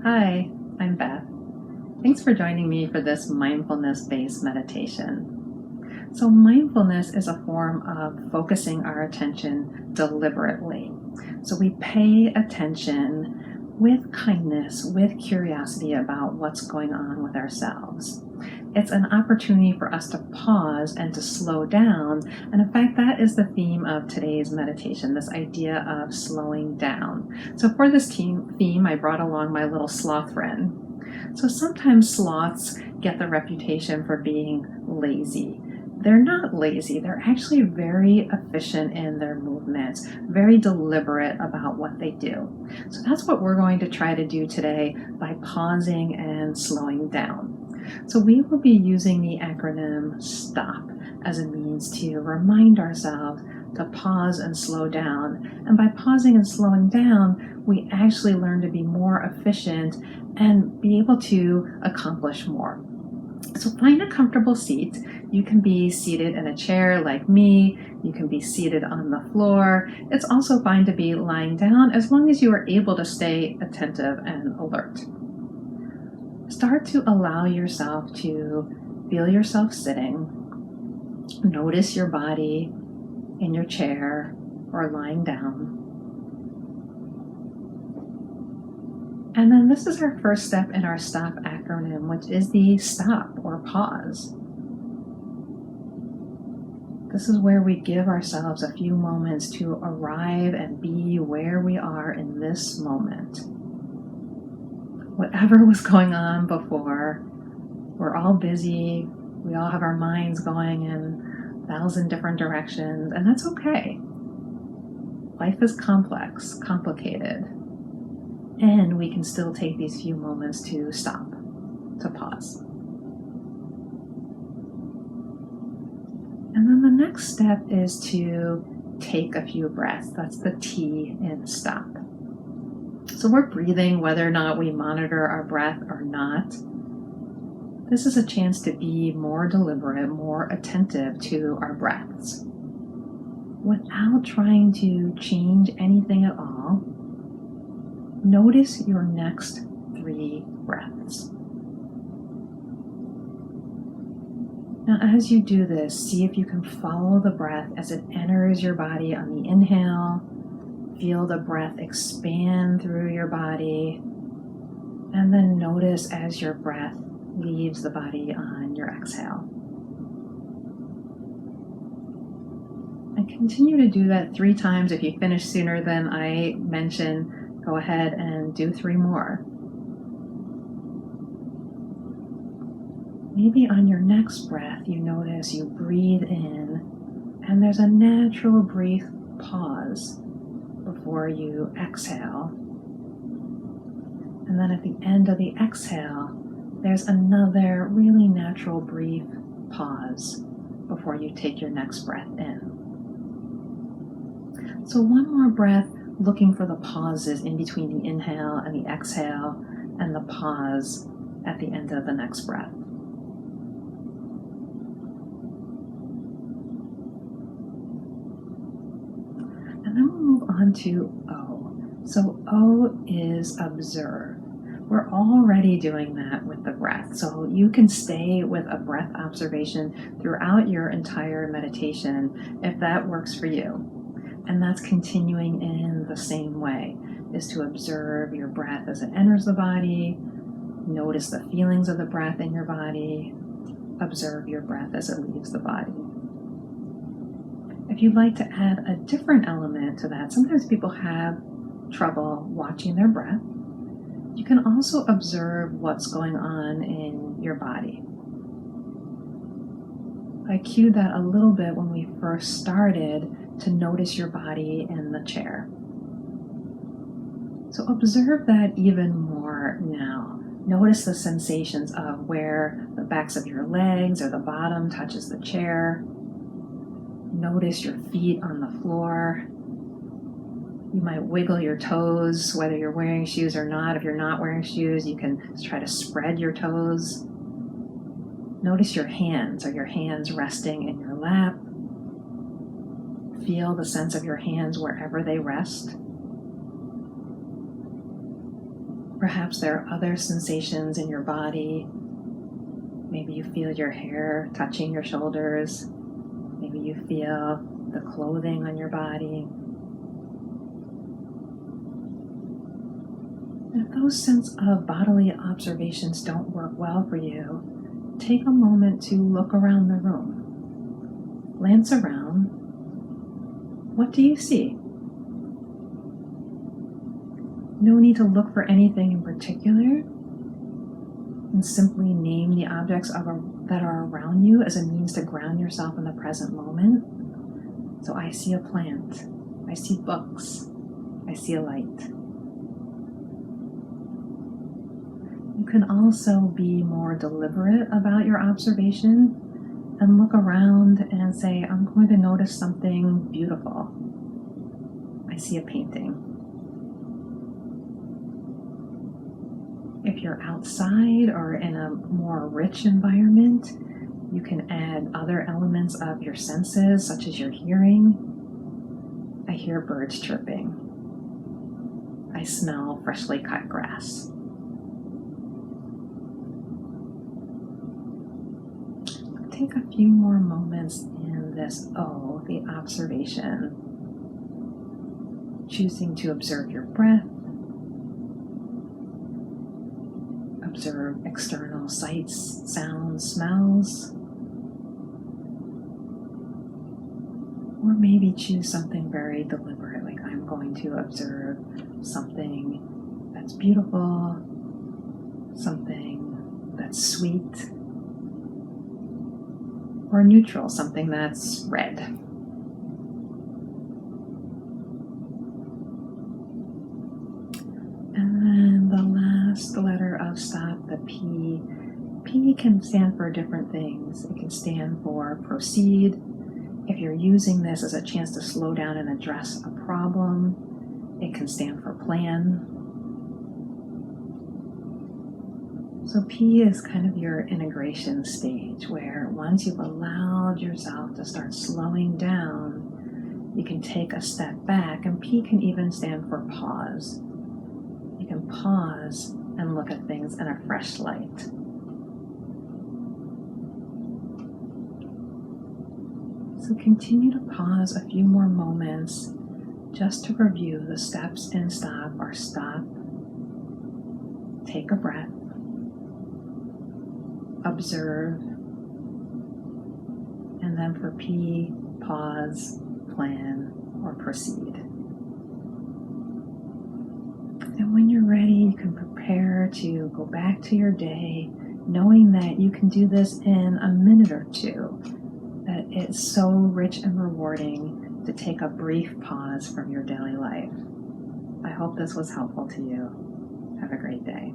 Hi, I'm Beth. Thanks for joining me for this mindfulness-based meditation. So mindfulness is a form of focusing our attention deliberately. So we pay attention with kindness, with curiosity about what's going on with ourselves. It's an opportunity for us to pause and to slow down. And in fact, that is the theme of today's meditation, this idea of slowing down. So for this theme, I brought along my little sloth friend. So sometimes sloths get the reputation for being lazy. They're not lazy. They're actually very efficient in their movements, very deliberate about what they do. So that's what we're going to try to do today by pausing and slowing down. So we will be using the acronym STOP as a means to remind ourselves to pause and slow down. And by pausing and slowing down, we actually learn to be more efficient and be able to accomplish more. So find a comfortable seat. You can be seated in a chair like me. You can be seated on the floor. It's also fine to be lying down as long as you are able to stay attentive and alert. Start to allow yourself to feel yourself sitting. Notice your body in your chair or lying down. And then this is our first step in our STOP acronym, which is the stop or pause. This is where we give ourselves a few moments to arrive and be where we are in this moment. Whatever was going on before, we're all busy. We all have our minds going in 1,000 different directions, and that's okay. Life is complex, complicated, and we can still take these few moments to stop, to pause. And then the next step is to take a few breaths. That's the T in stop. So we're breathing whether or not we monitor our breath or not. This is a chance to be more deliberate, more attentive to our breaths. Without trying to change anything at all, notice your next 3 breaths. Now, as you do this, see if you can follow the breath as it enters your body on the inhale. Feel the breath expand through your body. And then notice as your breath leaves the body on your exhale. And continue to do that 3 times. If you finish sooner than I mentioned, go ahead and do 3 more. Maybe on your next breath, you notice you breathe in, and there's a natural brief pause before you exhale. And then at the end of the exhale, there's another really natural brief pause before you take your next breath in. So one more breath, looking for the pauses in between the inhale and the exhale, and the pause at the end of the next breath. And then we'll move on to O. So O is observe. We're already doing that with the breath. So you can stay with a breath observation throughout your entire meditation if that works for you. And that's continuing in the same way, is to observe your breath as it enters the body, notice the feelings of the breath in your body, observe your breath as it leaves the body. If you'd like to add a different element to that, sometimes people have trouble watching their breath. You can also observe what's going on in your body. I cued that a little bit when we first started to notice your body in the chair. So observe that even more now. Notice the sensations of where the backs of your legs or the bottom touches the chair. Notice your feet on the floor. You might wiggle your toes, whether you're wearing shoes or not. If you're not wearing shoes, you can try to spread your toes. Notice your hands. Are your hands resting in your lap? Feel the sense of your hands wherever they rest. Perhaps there are other sensations in your body. Maybe you feel your hair touching your shoulders. Maybe you feel the clothing on your body. And if those sense of bodily observations don't work well for you, take a moment to look around the room. Glance around. What do you see? No need to look for anything in particular, and simply name the objects that are around you as a means to ground yourself in the present moment. So I see a plant, I see books, I see a light. You can also be more deliberate about your observation and look around and say, I'm going to notice something beautiful. I see a painting. If you're outside or in a more rich environment, you can add other elements of your senses, such as your hearing. I hear birds chirping. I smell freshly cut grass. Take a few more moments in this O, the observation. Choosing to observe your breath. Observe external sights, sounds, smells. Or maybe choose something very deliberate, like I'm going to observe something that's beautiful, something that's sweet, or neutral, something that's red. And then the last letter of stop, the P. P can stand for different things. It can stand for proceed. If you're using this as a chance to slow down and address a problem, it can stand for plan. So P is kind of your integration stage, where once you've allowed yourself to start slowing down, you can take a step back, and P can even stand for pause. You can pause and look at things in a fresh light. So continue to pause a few more moments just to review. The steps in stop are stop, take a breath, observe, and then for P, pause, plan, or proceed. And when you're ready, you can prepare to go back to your day, knowing that you can do this in a minute or two, that it's so rich and rewarding to take a brief pause from your daily life. I hope this was helpful to you. Have a great day.